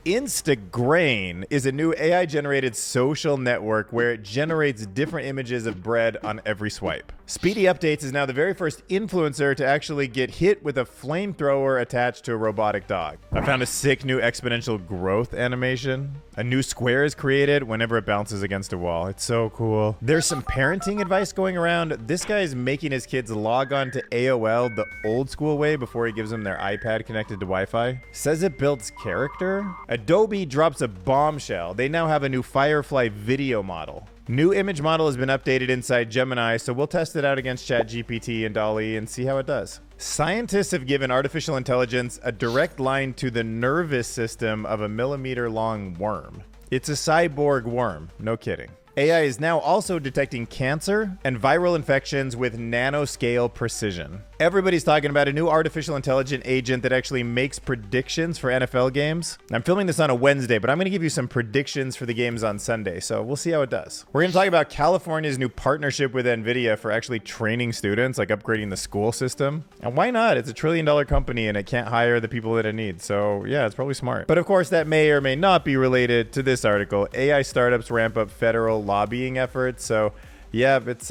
Instagrain is a new AI-generated social network where it generates different images of bread on every swipe. Speedy Updates is now the very first influencer to actually get hit with a flamethrower attached to a robotic dog. I found a sick new exponential growth animation. A new square is created whenever it bounces against a wall. It's so cool. There's some parenting advice going around. This guy is making his kids log on to AOL the old school way before he gives them their iPad connected to Wi-Fi. Says it builds character. Adobe drops a bombshell. They now have a new Firefly video model. New image model has been updated inside Gemini, so we'll test it out against ChatGPT and DALL-E and see how it does. Scientists have given artificial intelligence a direct line to the nervous system of a millimeter-long worm. It's a cyborg worm, no kidding. AI is now also detecting cancer and viral infections with nanoscale precision. Everybody's talking about a new artificial intelligent agent that actually makes predictions for NFL games. I'm filming this on a Wednesday, but I'm going to give you some predictions for the games on Sunday, so we'll see how it does. We're going to talk about California's new partnership with Nvidia for actually training students, like upgrading the school system. And why not? It's $1 trillion company and it can't hire the people that it needs, so yeah, it's probably smart. But of course, that may or may not be related to this article. AI startups ramp up federal lobbying efforts, so yeah, it's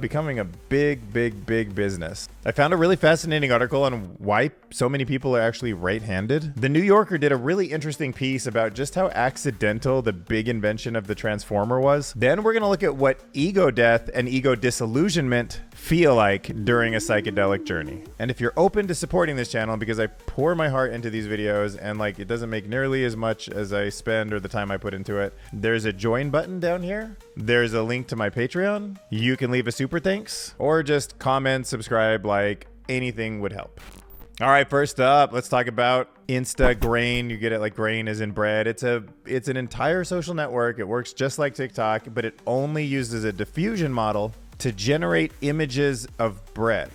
becoming a big business. I found a really fascinating article on why so many people are actually right-handed. The New Yorker did a really interesting piece about just how accidental the big invention of the transformer was. Then we're going to look at what ego death and ego disillusionment feel like during a psychedelic journey. And if you're open to supporting this channel, because I pour my heart into these videos and like it doesn't make nearly as much as I spend or the time I put into it, there's a join button down here. There's a link to my Patreon. You can leave a super thanks or just comment, subscribe, like anything would help. All right, first up, let's talk about Instagrain. You get it like grain is in bread. It's an entire social network. It works just like TikTok, but it only uses a diffusion model to generate images of bread.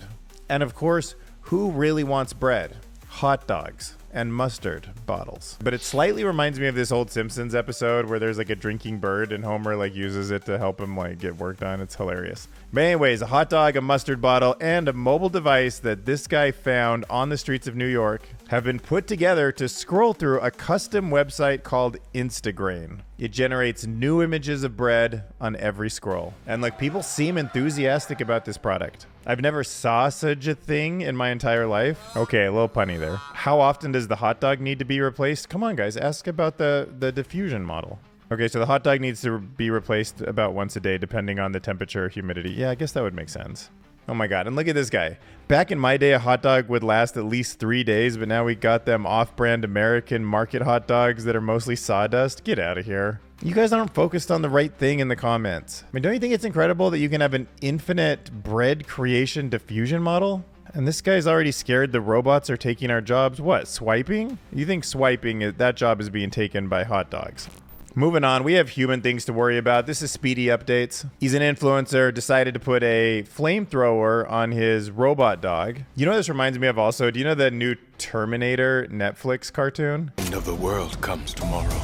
And of course, who really wants bread? Hot dogs and mustard bottles. But it slightly reminds me of this old Simpsons episode where there's like a drinking bird and Homer like uses it to help him like get work done. It's hilarious. But anyways, a hot dog, a mustard bottle, and a mobile device that this guy found on the streets of New York have been put together to scroll through a custom website called Instagrain. It generates new images of bread on every scroll. And like, people seem enthusiastic about this product. I've never saw such a thing in my entire life. Okay, a little punny there. How often does the hot dog need to be replaced? Come on, guys, ask about the diffusion model. Okay, so the hot dog needs to be replaced about once a day, depending on the temperature, humidity. Yeah, I guess that would make sense. Oh my God, and look at this guy. Back in my day, a hot dog would last at least 3 days, but now we got them off-brand American market hot dogs that are mostly sawdust. Get out of here. You guys aren't focused on the right thing in the comments. I mean, don't you think it's incredible that you can have an infinite bread creation diffusion model? And this guy's already scared the robots are taking our jobs. What, swiping? You think swiping, that job is being taken by hot dogs. Moving on, we have human things to worry about. This is Speedy Updates. He's an influencer, decided to put a flamethrower on his robot dog. You know what this reminds me of also? Do you know that new Terminator Netflix cartoon? End of the world comes tomorrow.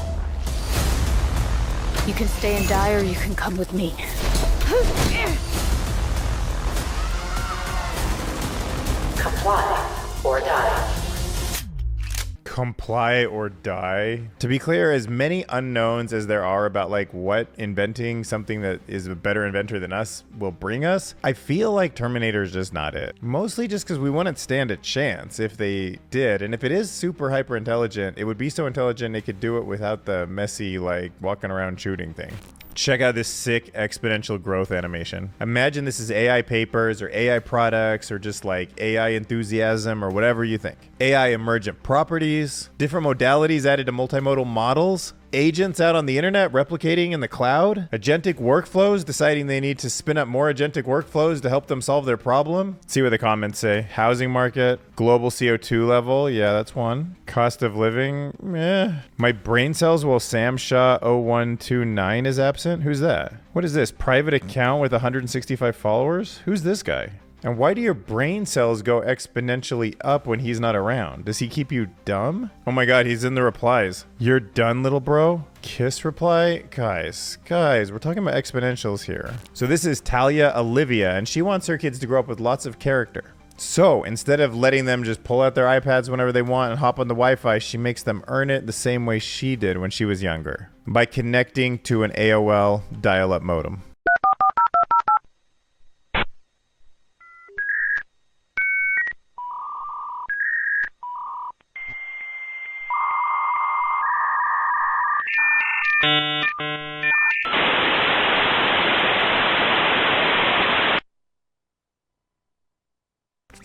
You can stay and die, or you can come with me. Comply or die. Comply or die. To be clear, as many unknowns as there are about like what inventing something that is a better inventor than us will bring us, I feel like Terminator is just not it. Mostly just because we wouldn't stand a chance if they did. And if it is super hyper intelligent, it would be so intelligent it could do it without the messy like walking around shooting thing. Check out this sick exponential growth animation. Imagine this is AI papers or AI products or just like AI enthusiasm or whatever you think. AI emergent properties, different modalities added to multimodal models, agents out on the internet replicating in the cloud, agentic workflows deciding they need to spin up more agentic workflows to help them solve their problem. Let's see what the comments say. Housing market, global CO2 level, yeah, that's one. Cost of living, My brain cells while Sam Shaw 0129 is absent. Who's that? What is this? Private account with 165 followers? Who's this guy? And why do your brain cells go exponentially up when he's not around? Does he keep you dumb? Oh my God, he's in the replies. You're done, little bro? Kiss reply? Guys, we're talking about exponentials here. So this is Talia Olivia, and she wants her kids to grow up with lots of character. So instead of letting them just pull out their iPads whenever they want and hop on the Wi-Fi, she makes them earn it the same way she did when she was younger, by connecting to an AOL dial-up modem.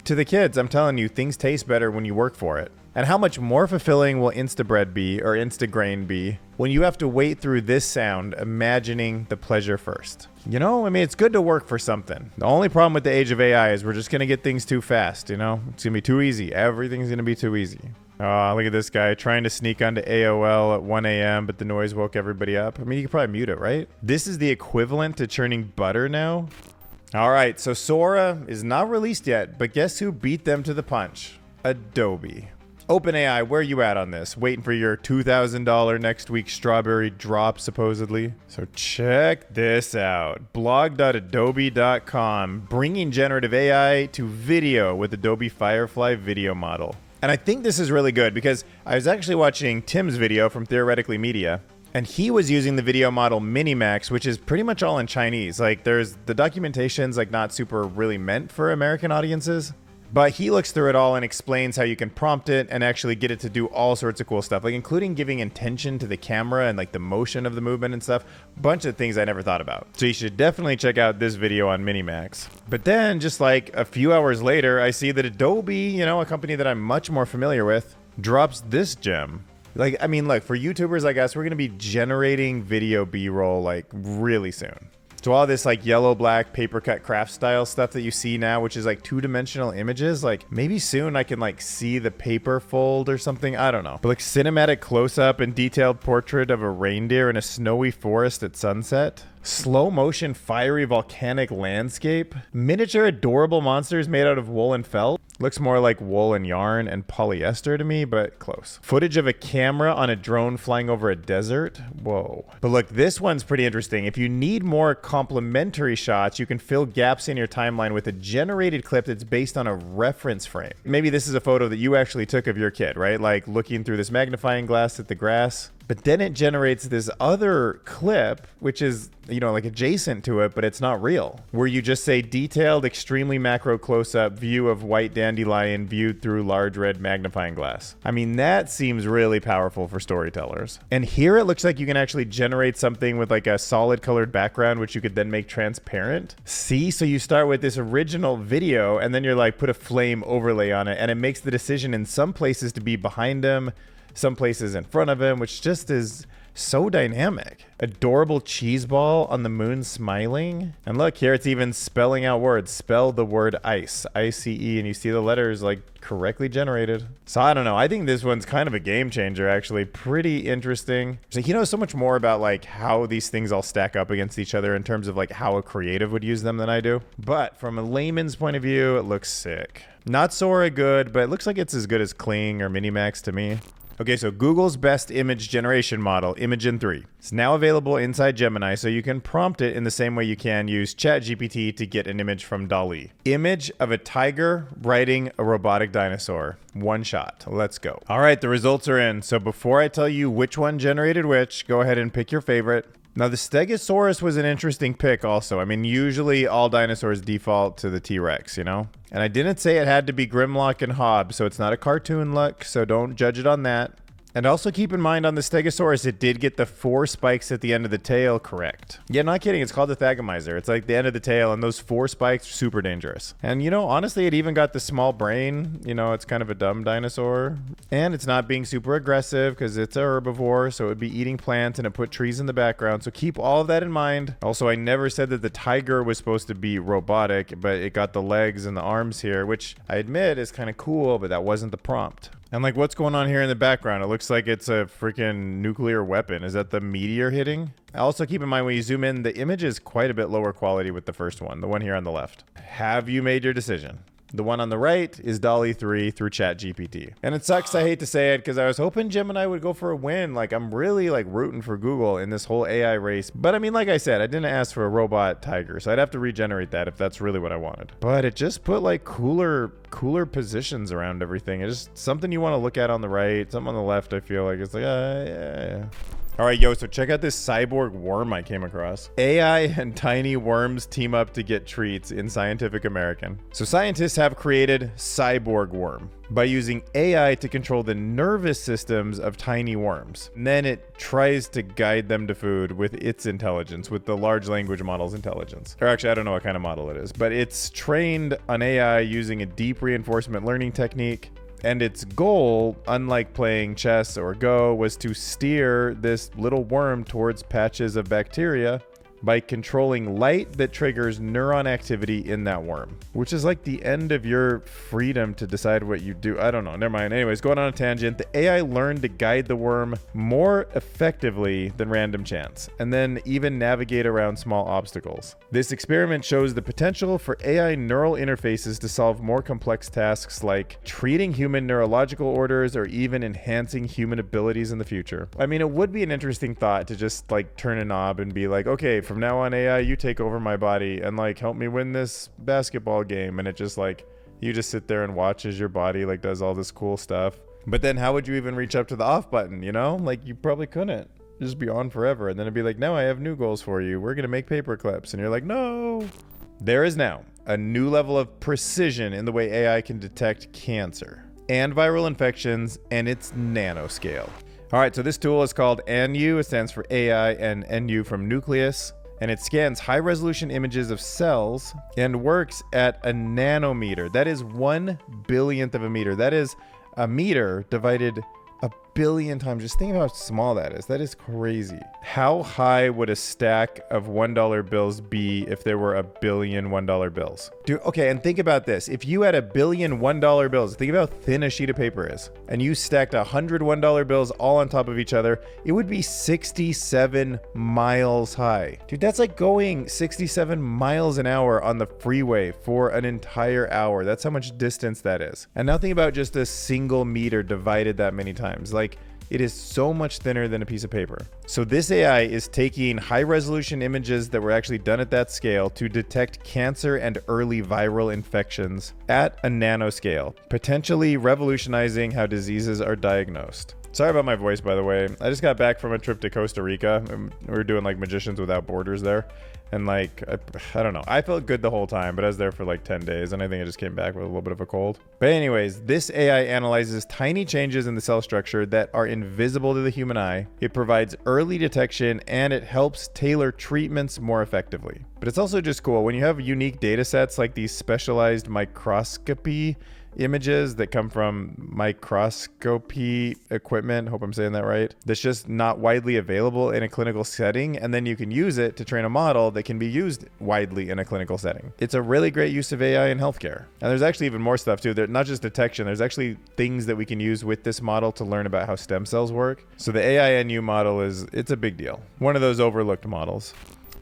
To the kids, I'm telling you, things taste better when you work for it. And how much more fulfilling will Instabread be, or Instagrain be, when you have to wait through this sound, imagining the pleasure first? You know, I mean, it's good to work for something. The only problem with the age of AI is we're just going to get things too fast, you know? It's going to be too easy. Everything's going to be too easy. Oh, look at this guy trying to sneak onto AOL at 1 a.m., but the noise woke everybody up. I mean, you could probably mute it, right? This is the equivalent to churning butter now. All right, so Sora is not released yet, but guess who beat them to the punch? Adobe. OpenAI, where you at on this? Waiting for your $2,000 next week strawberry drop, supposedly? So check this out. blog.adobe.com, bringing generative AI to video with Adobe Firefly video model. And I think this is really good because I was actually watching Tim's video from Theoretically Media, and he was using the video model Minimax, which is pretty much all in Chinese. Like, there's the documentation's like not super really meant for American audiences, but he looks through it all and explains how you can prompt it and actually get it to do all sorts of cool stuff, like including giving intention to the camera and like the motion of the movement and stuff. Bunch of things I never thought about. So you should definitely check out this video on Minimax. But then just like a few hours later, I see that Adobe, you know, a company that I'm much more familiar with, drops this gem. Like, I mean, look, for YouTubers like us, we're going to be generating video B-roll like really soon. So all this like yellow, black, paper cut craft style stuff that you see now, which is like two-dimensional images, like maybe soon I can like see the paper fold or something. I don't know. But like cinematic close-up and detailed portrait of a reindeer in a snowy forest at sunset. Slow motion, fiery volcanic landscape. Miniature adorable monsters made out of wool and felt. Looks more like wool and yarn and polyester to me, but close. Footage of a camera on a drone flying over a desert. Whoa. But look, this one's pretty interesting. If you need more complementary shots, you can fill gaps in your timeline with a generated clip that's based on a reference frame. Maybe this is a photo that you actually took of your kid, right? Like looking through this magnifying glass at the grass. But then it generates this other clip, which is, you know, like adjacent to it, but it's not real. Where you just say detailed, extremely macro close-up view of white dandelion viewed through large red magnifying glass. I mean, that seems really powerful for storytellers. And here it looks like you can actually generate something with like a solid colored background, which you could then make transparent. See, so you start with this original video and then you're like, put a flame overlay on it. And it makes the decision in some places to be behind him, some places in front of him, which just is so dynamic. Adorable cheese ball on the moon smiling. And look, here it's even spelling out words. Spell the word ice, I-C-E, and you see the letters like correctly generated. So I don't know. I think this one's kind of a game changer, actually. Pretty interesting. So he knows so much more about like how these things all stack up against each other in terms of like how a creative would use them than I do. But from a layman's point of view, it looks sick. Not Sora good, but it looks like it's as good as Kling or Minimax to me. Okay, so Google's best image generation model, Imagen 3. It's now available inside Gemini, so you can prompt it in the same way you can use ChatGPT to get an image from DALL-E. Image of a tiger riding a robotic dinosaur. One shot. Let's go. All right, the results are in. So before I tell you which one generated which, go ahead and pick your favorite. Now, the Stegosaurus was an interesting pick also. I mean, usually all dinosaurs default to the T-Rex, you know? And I didn't say it had to be Grimlock and Hobbs, so it's not a cartoon look, so don't judge it on that. And also keep in mind on the Stegosaurus, it did get the 4 spikes at the end of the tail correct. Yeah, not kidding. It's called the Thagomizer. It's like the end of the tail, and those 4 spikes are super dangerous. And, you know, honestly, it even got the small brain. You know, it's kind of a dumb dinosaur. And it's not being super aggressive because it's a herbivore, so it would be eating plants, and it put trees in the background. So keep all of that in mind. Also, I never said that the tiger was supposed to be robotic, but it got the legs and the arms here, which I admit is kind of cool, but that wasn't the prompt. And like, what's going on here in the background? It looks like it's a freaking nuclear weapon. Is that the meteor hitting? Also, keep in mind when you zoom in, the image is quite a bit lower quality with the first one, the one here on the left. Have you made your decision? The one on the right is DALL-E 3 through ChatGPT. And it sucks, I hate to say it, because I was hoping Gemini would go for a win. Like, I'm really like rooting for Google in this whole AI race. But I mean, like I said, I didn't ask for a robot tiger, so I'd have to regenerate that if that's really what I wanted. But it just put like cooler positions around everything. It's just something you want to look at on the right, something on the left. I feel like it's like, yeah. All right, yo, so check out this cyborg worm I came across. AI and tiny worms team up to get treats in Scientific American. So scientists have created Cyborg worm by using AI to control the nervous systems of tiny worms. And then it tries to guide them to food with its intelligence, with the large language model's intelligence. Or actually, I don't know what kind of model it is, but it's trained on AI using a deep reinforcement learning technique. And its goal, unlike playing chess or Go, was to steer this little worm towards patches of bacteria by controlling light that triggers neuron activity in that worm, which is like the end of your freedom to decide what you do. I don't know. Never mind. Anyways, going on a tangent, the AI learned to guide the worm more effectively than random chance, and then even navigate around small obstacles. This experiment shows the potential for AI neural interfaces to solve more complex tasks like treating human neurological orders or even enhancing human abilities in the future. I mean, it would be an interesting thought to just like turn a knob and be like, okay, from now on, AI, you take over my body and like help me win this basketball game. And it just like, you just sit there and watch as your body like does all this cool stuff. But then how would you even reach up to the off button, you know? Like you probably couldn't. Just be on forever. And then it'd be like, no, I have new goals for you. We're going to make paper clips. And you're like, no. There is now a new level of precision in the way AI can detect cancer and viral infections, and it's nanoscale. All right, so this tool is called NU. It stands for AI, and NU from nucleus. And it scans high-resolution images of cells and works at a nanometer. That is 1/1000th of a meter. That is a meter divided a billion times. Just think about how small that is. That is crazy. How high would a stack of $1 bills be if there were a billion $1 bills? Dude, okay, and think about this. If you had a billion $1 bills, think about how thin a sheet of paper is, and you stacked 100 $1 bills all on top of each other, it would be 67 miles high. Dude, that's like going 67 miles an hour on the freeway for an entire hour. That's how much distance that is. And now think about just a single meter divided that many times. Like, it is so much thinner than a piece of paper. So this AI is taking high resolution images that were actually done at that scale to detect cancer and early viral infections at a nanoscale, potentially revolutionizing how diseases are diagnosed. Sorry about my voice, by the way. I just got back from a trip to Costa Rica. We were doing like Magicians Without Borders there. And like, I don't know. I felt good the whole time, but I was there for like 10 days. And I think I just came back with a little bit of a cold. But anyways, this AI analyzes tiny changes in the cell structure that are invisible to the human eye. It provides early detection and it helps tailor treatments more effectively. But it's also just cool when you have unique data sets like these specialized microscopy images that come from microscopy equipment, hope I'm saying that right, that's just not widely available in a clinical setting, and then you can use it to train a model that can be used widely in a clinical setting. It's a really great use of AI in healthcare. And there's actually even more stuff too. There's not just detection, there's actually things that we can use with this model to learn about how stem cells work. So the AI-NU model it's a big deal. One of those overlooked models.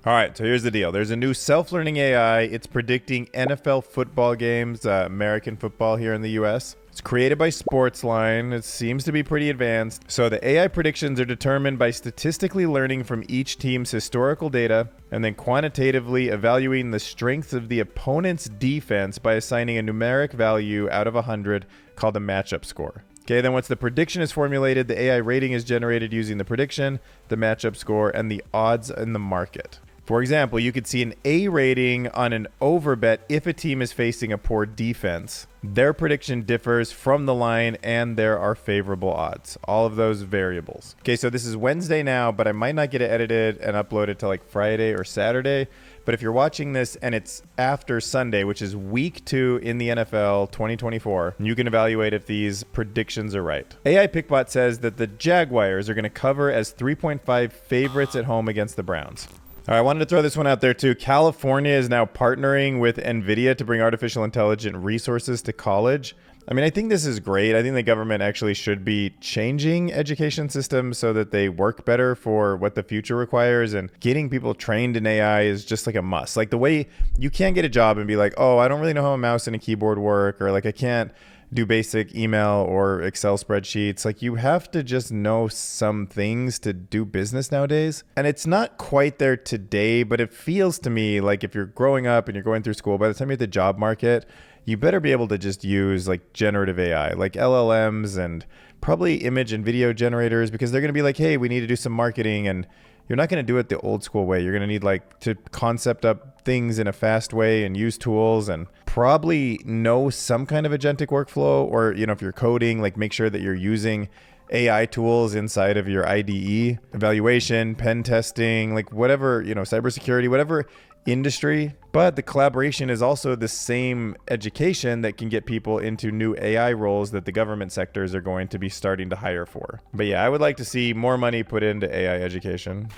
All right, so here's the deal. There's a new self-learning AI. It's predicting NFL football games, American football here in the US. It's created by SportsLine. It seems to be pretty advanced. So the AI predictions are determined by statistically learning from each team's historical data and then quantitatively evaluating the strength of the opponent's defense by assigning a numeric value out of 100 called a matchup score. Okay, then once the prediction is formulated, the AI rating is generated using the prediction, the matchup score, and the odds in the market. For example, you could see an A rating on an overbet if a team is facing a poor defense. Their prediction differs from the line and there are favorable odds. All of those variables. Okay, so this is Wednesday now, but I might not get it edited and uploaded till like Friday or Saturday. But if you're watching this and it's after Sunday, which is week 2 in the NFL 2024, you can evaluate if these predictions are right. AI PickBot says that the Jaguars are going to cover as 3.5 favorites at home against the Browns. All right, I wanted to throw this one out there too. California is now partnering with Nvidia to bring artificial intelligence resources to college. I mean, I think this is great. I think the government actually should be changing education systems so that they work better for what the future requires, and getting people trained in AI is just like a must. Like the way you can't get a job and be like, oh, I don't really know how a mouse and a keyboard work, or like I can't do basic email or Excel spreadsheets. Like you have to just know some things to do business nowadays. And it's not quite there today, but it feels to me like if you're growing up and you're going through school, by the time you're at the job market, you better be able to just use like generative AI, like LLMs and probably image and video generators, because they're going to be like, hey, we need to do some marketing, and you're not going to do it the old school way. You're going to need like to concept up things in a fast way and use tools, and probably know some kind of agentic workflow, or, you know, if you're coding, like make sure that you're using AI tools inside of your IDE, evaluation, pen testing, like whatever, you know, cybersecurity, whatever industry. But the collaboration is also the same education that can get people into new AI roles that the government sectors are going to be starting to hire for. But yeah, I would like to see more money put into AI education.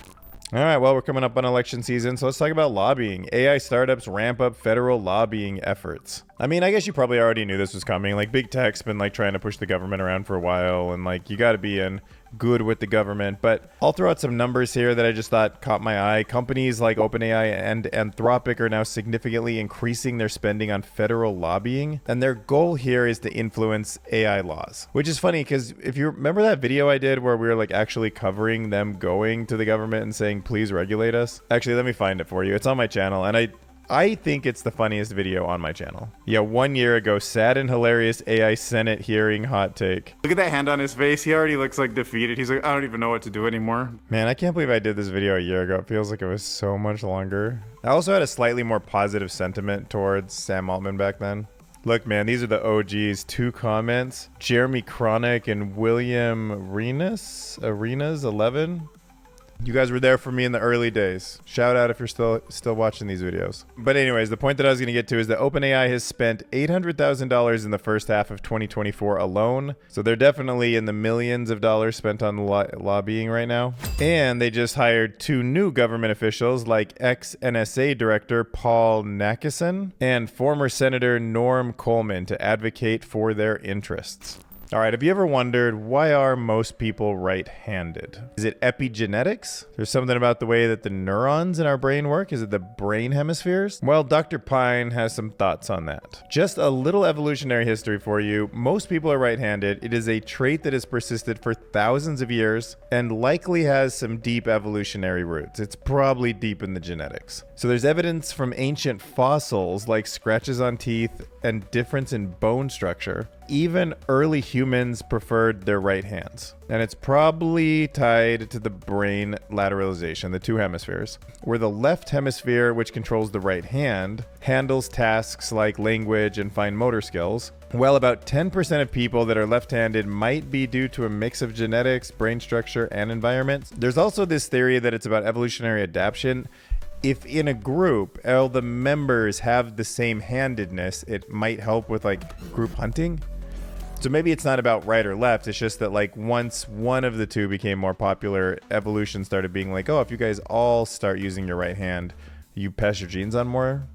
All right, well, we're coming up on election season, so let's talk about lobbying. AI startups ramp up federal lobbying efforts. I mean, I guess you probably already knew this was coming. Like, big tech's been like trying to push the government around for a while, and like you got to be in good with the government. But I'll throw out some numbers here that I just thought caught my eye. Companies like OpenAI and Anthropic are now significantly increasing their spending on federal lobbying, and their goal here is to influence AI laws. Which is funny because if you remember that video I did where we were like actually covering them going to the government and saying, please regulate us. Actually, let me find it for you. It's on my channel, and I think it's the funniest video on my channel. Yeah, 1 year ago, sad and hilarious AI Senate hearing hot take. Look at that hand on his face. He already looks like defeated. He's like, I don't even know what to do anymore. Man, I can't believe I did this video a year ago. It feels like it was so much longer. I also had a slightly more positive sentiment towards Sam Altman back then. Look, man, these are the OGs. 2 comments. Jeremy Cronick and William Arenas 11. You guys were there for me in the early days. Shout out if you're still watching these videos. But anyways, the point that I was going to get to is that OpenAI has spent $800,000 in the first half of 2024 alone. So they're definitely in the millions of dollars spent on lobbying right now. And they just hired 2 new government officials, like ex-NSA director Paul Nakasone and former Senator Norm Coleman, to advocate for their interests. All right, have you ever wondered, why are most people right-handed? Is it epigenetics? There's something about the way that the neurons in our brain work. Is it the brain hemispheres? Well, Dr. Pine has some thoughts on that. Just a little evolutionary history for you. Most people are right-handed. It is a trait that has persisted for thousands of years and likely has some deep evolutionary roots. It's probably deep in the genetics. So there's evidence from ancient fossils like scratches on teeth and difference in bone structure. Even early humans preferred their right hands. And it's probably tied to the brain lateralization, the 2 hemispheres, where the left hemisphere, which controls the right hand, handles tasks like language and fine motor skills. Well, about 10% of people that are left-handed might be due to a mix of genetics, brain structure, and environment. There's also this theory that it's about evolutionary adaptation. If in a group, all the members have the same handedness, it might help with like group hunting. So maybe it's not about right or left. It's just that like once one of the 2 became more popular, evolution started being like, oh, if you guys all start using your right hand, you pass your genes on more.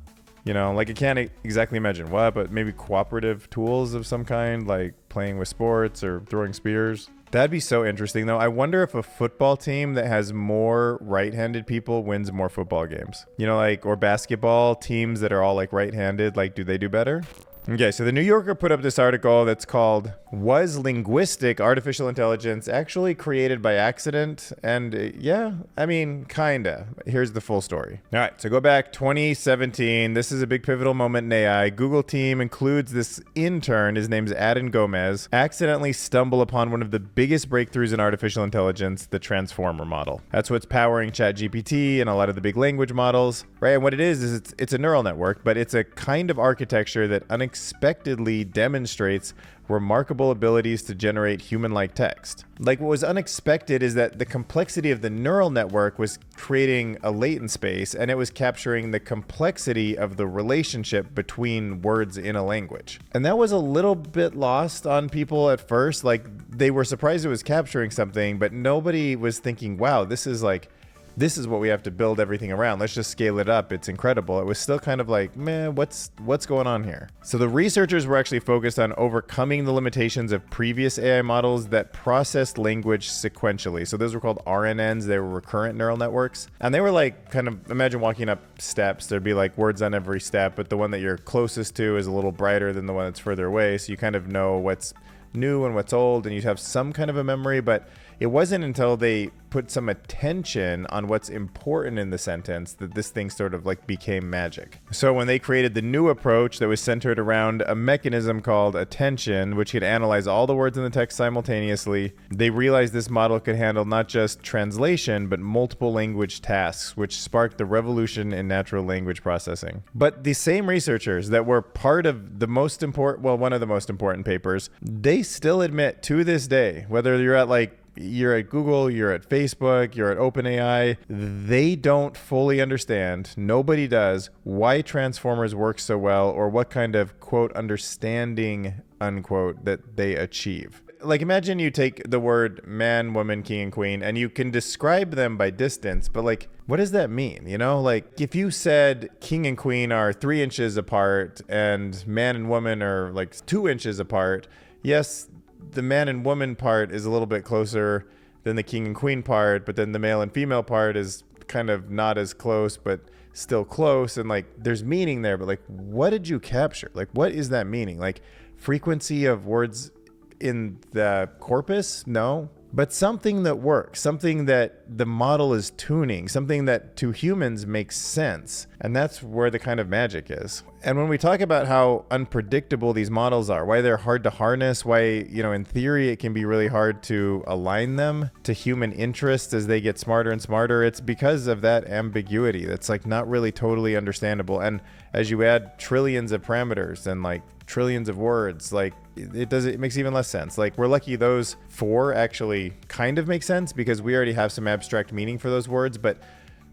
You know, like I can't exactly imagine what, but maybe cooperative tools of some kind, like playing with sports or throwing spears. That'd be so interesting, though. I wonder if a football team that has more right-handed people wins more football games. You know, like, or basketball teams that are all like right-handed, like, do they do better? Okay, so the New Yorker put up this article that's called, Was Linguistic Artificial Intelligence Actually Created by Accident? And yeah, I mean, kinda. Here's the full story. All right, so go back 2017. This is a big pivotal moment in AI. Google team includes this intern, his name's Adin Gomez, accidentally stumble upon one of the biggest breakthroughs in artificial intelligence, the transformer model. That's what's powering ChatGPT and a lot of the big language models, right? And what it is it's a neural network, but it's a kind of architecture that unexpectedly demonstrates remarkable abilities to generate human-like text. Like, what was unexpected is that the complexity of the neural network was creating a latent space, and it was capturing the complexity of the relationship between words in a language. And that was a little bit lost on people at first. Like, they were surprised it was capturing something, but nobody was thinking, wow, this is like this is what we have to build everything around. Let's just scale it up. It's incredible. It was still kind of like, man, what's going on here? So the researchers were actually focused on overcoming the limitations of previous AI models that processed language sequentially. So those were called RNNs. They were recurrent neural networks. And they were like, kind of, imagine walking up steps. There'd be like words on every step, but the one that you're closest to is a little brighter than the one that's further away. So you kind of know what's new and what's old, and you'd have some kind of a memory, but it wasn't until they put some attention on what's important in the sentence that this thing sort of like became magic. So when they created the new approach that was centered around a mechanism called attention, which could analyze all the words in the text simultaneously, they realized this model could handle not just translation, but multiple language tasks, which sparked the revolution in natural language processing. But the same researchers that were part of the most important, well, one of the most important papers, they still admit to this day, whether you're at Google, you're at Facebook, you're at OpenAI, they don't fully understand, nobody does, why transformers work so well or what kind of, quote, understanding, unquote, that they achieve. Like, imagine you take the word man, woman, king, and queen, and you can describe them by distance, but like, what does that mean? You know, like if you said king and queen are 3 inches apart and man and woman are like 2 inches apart, yes, the man and woman part is a little bit closer than the king and queen part, but then the male and female part is kind of not as close, but still close. And like, there's meaning there, but like, what did you capture? Like, what is that meaning? Like frequency of words in the corpus? No. But something that works, something that the model is tuning, something that to humans makes sense. And that's where the kind of magic is. And when we talk about how unpredictable these models are, why they're hard to harness, why, you know, in theory, it can be really hard to align them to human interests as they get smarter and smarter, it's because of that ambiguity that's like not really totally understandable. And as you add trillions of parameters and like trillions of words, like it makes even less sense. Like, we're lucky those 4 actually kind of make sense because we already have some abstract meaning for those words, but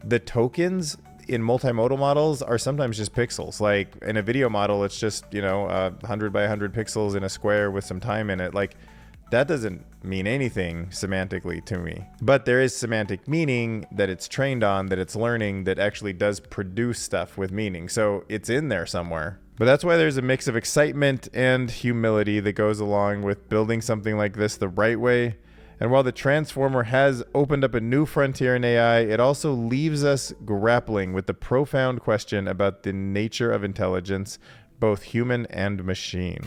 the tokens in multimodal models are sometimes just pixels. Like in a video model, it's just, you know, 100 by 100 pixels in a square with some time in it. Like, that doesn't mean anything semantically to me. But there is semantic meaning that it's trained on, that it's learning, that actually does produce stuff with meaning. So it's in there somewhere. But that's why there's a mix of excitement and humility that goes along with building something like this the right way. And while the Transformer has opened up a new frontier in AI, it also leaves us grappling with the profound question about the nature of intelligence, both human and machine.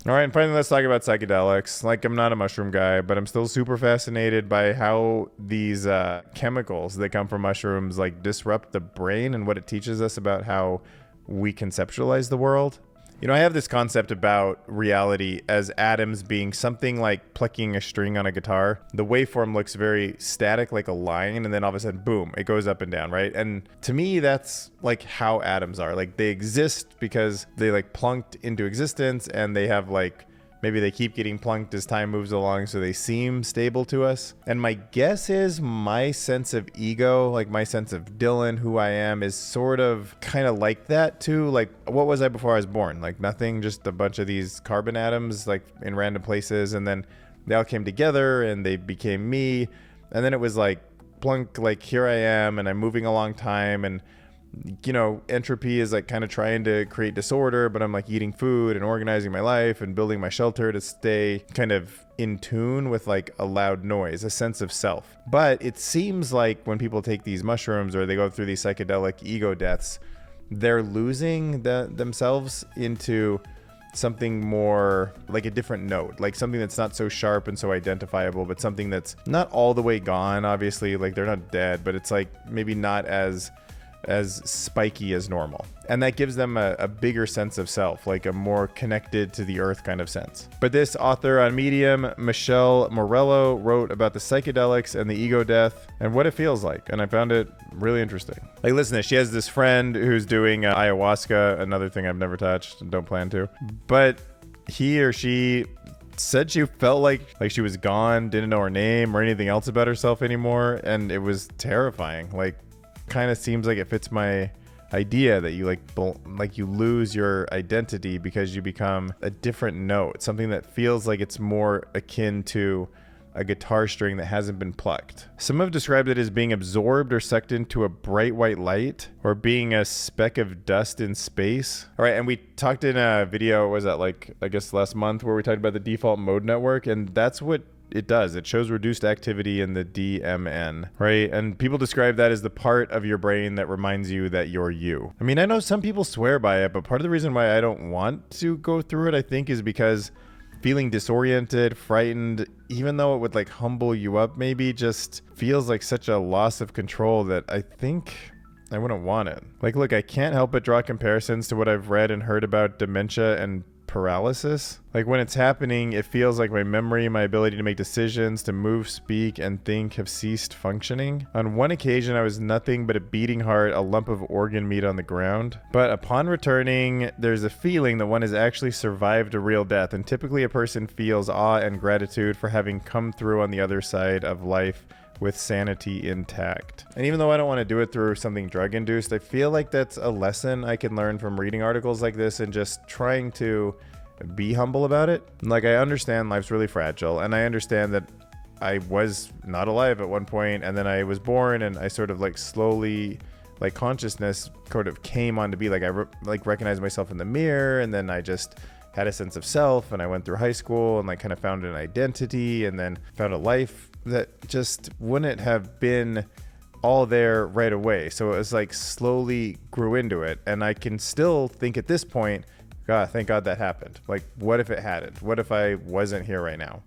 All right, and finally, let's talk about psychedelics. Like, I'm not a mushroom guy, but I'm still super fascinated by how these chemicals that come from mushrooms like disrupt the brain and what it teaches us about how we conceptualize the world. You know, I have this concept about reality as atoms being something like plucking a string on a guitar. The waveform looks very static, like a line, and then all of a sudden, boom, it goes up and down, right? And to me, that's like how atoms are. Like, they exist because they like plunked into existence, and they have like, maybe they keep getting plunked as time moves along, so they seem stable to us. And my guess is my sense of ego, like my sense of Dylan, who I am, is sort of kind of like that too. Like, what was I before I was born? Like nothing, just a bunch of these carbon atoms like in random places, and then they all came together and they became me. And then it was like plunk, like here I am, and I'm moving a long time, and you know, entropy is like kind of trying to create disorder, but I'm like eating food and organizing my life and building my shelter to stay kind of in tune with like a loud noise, a sense of self. But it seems like when people take these mushrooms or they go through these psychedelic ego deaths, they're losing themselves into something more like a different note, like something that's not so sharp and so identifiable, but something that's not all the way gone, obviously, like they're not dead, but it's like maybe not as spiky as normal. And that gives them a bigger sense of self, like a more connected to the earth kind of sense. But this author on Medium, Michelle Morello, wrote about the psychedelics and the ego death and what it feels like. And I found it really interesting. Like, listen to this. She has this friend who's doing ayahuasca, another thing I've never touched and don't plan to. But he or she said she felt like she was gone, didn't know her name or anything else about herself anymore. And it was terrifying. Like, kind of seems like it fits my idea that you like you lose your identity because you become a different note, something that feels like it's more akin to a guitar string that hasn't been plucked. Some have described it as being absorbed or sucked into a bright white light, or being a speck of dust in space. All right, and we talked in a video, was that like, I guess last month, where we talked about the default mode network, and that's what it does. It shows reduced activity in the DMN, right? And people describe that as the part of your brain that reminds you that you're you. I mean, I know some people swear by it, but part of the reason why I don't want to go through it, I think, is because feeling disoriented, frightened, even though it would like humble you up, maybe just feels like such a loss of control that I think I wouldn't want it. Like, look, I can't help but draw comparisons to what I've read and heard about dementia and paralysis. Like, when it's happening, it feels like my memory, my ability to make decisions, to move, speak, and think have ceased functioning. On one occasion, I was nothing but a beating heart, a lump of organ meat on the ground. But upon returning, there's a feeling that one has actually survived a real death, and typically a person feels awe and gratitude for having come through on the other side of life with sanity intact. And even though I don't want to do it through something drug-induced, I feel like that's a lesson I can learn from reading articles like this and just trying to be humble about it. Like, I understand life's really fragile, and I understand that I was not alive at one point, and then I was born, and I sort of like slowly, like, consciousness sort of came on to be like, I recognized myself in the mirror, and then I just had a sense of self, and I went through high school and like kind of found an identity, and then found a life that just wouldn't have been all there right away. So it was like slowly grew into it. And I can still think at this point, God, thank God that happened. Like, what if it hadn't? What if I wasn't here right now?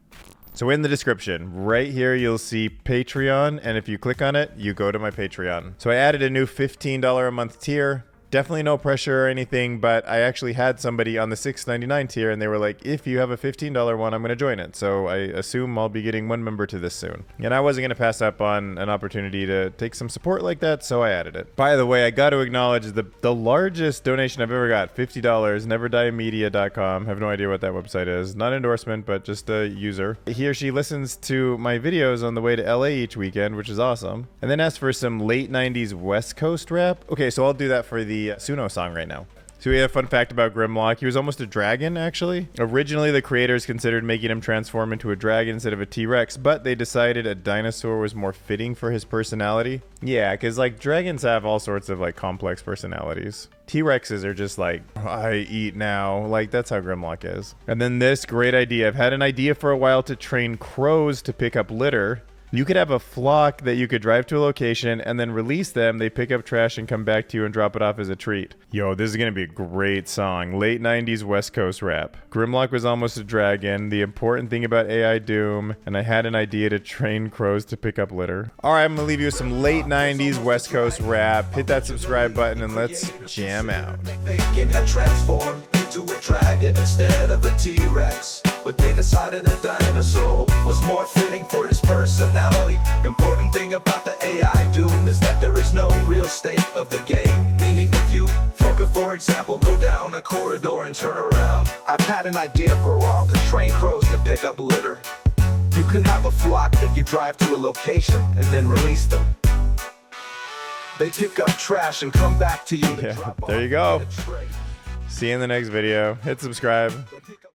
So in the description right here, you'll see Patreon. And if you click on it, you go to my Patreon. So I added a new $15 a month tier. Definitely no pressure or anything, but I actually had somebody on the $6.99 tier, and they were like, if you have a $15 one, I'm going to join it. So I assume I'll be getting one member to this soon. And I wasn't going to pass up on an opportunity to take some support like that, so I added it. By the way, I got to acknowledge the largest donation I've ever got, $50, neverdiemedia.com. I have no idea what that website is. Not endorsement, but just a user. He or she listens to my videos on the way to LA each weekend, which is awesome. And then asked for some late 90s West Coast rap. Okay, so I'll do that for the Suno song right now. So we have a fun fact about Grimlock. He was almost a dragon, actually. Originally, the creators considered making him transform into a dragon instead of a T-Rex, but they decided a dinosaur was more fitting for his personality. Yeah, because like dragons have all sorts of like complex personalities. T-Rexes are just like, I eat now. Like, that's how Grimlock is. And then this great idea. I've had an idea for a while to train crows to pick up litter. You could have a flock that you could drive to a location and then release them. They pick up trash and come back to you and drop it off as a treat. Yo, this is going to be a great song. Late 90s West Coast rap. Grimlock was almost a dragon. The important thing about AI Doom. And I had an idea to train crows to pick up litter. All right, I'm going to leave you with some late 90s West Coast rap. Hit that subscribe button and let's jam out. Thinking that transformed into a dragon instead of a T-Rex. But they decided a dinosaur was more fitting for his personality. Important thing about the AI Doom is that there is no real state of the game. Meaning if you, for example, go down a corridor and turn around. I've had an idea for a while to train crows to pick up litter. You can have a flock that you drive to a location and then release them. They pick up trash and come back to you. Yeah, there you go. See you in the next video. Hit subscribe.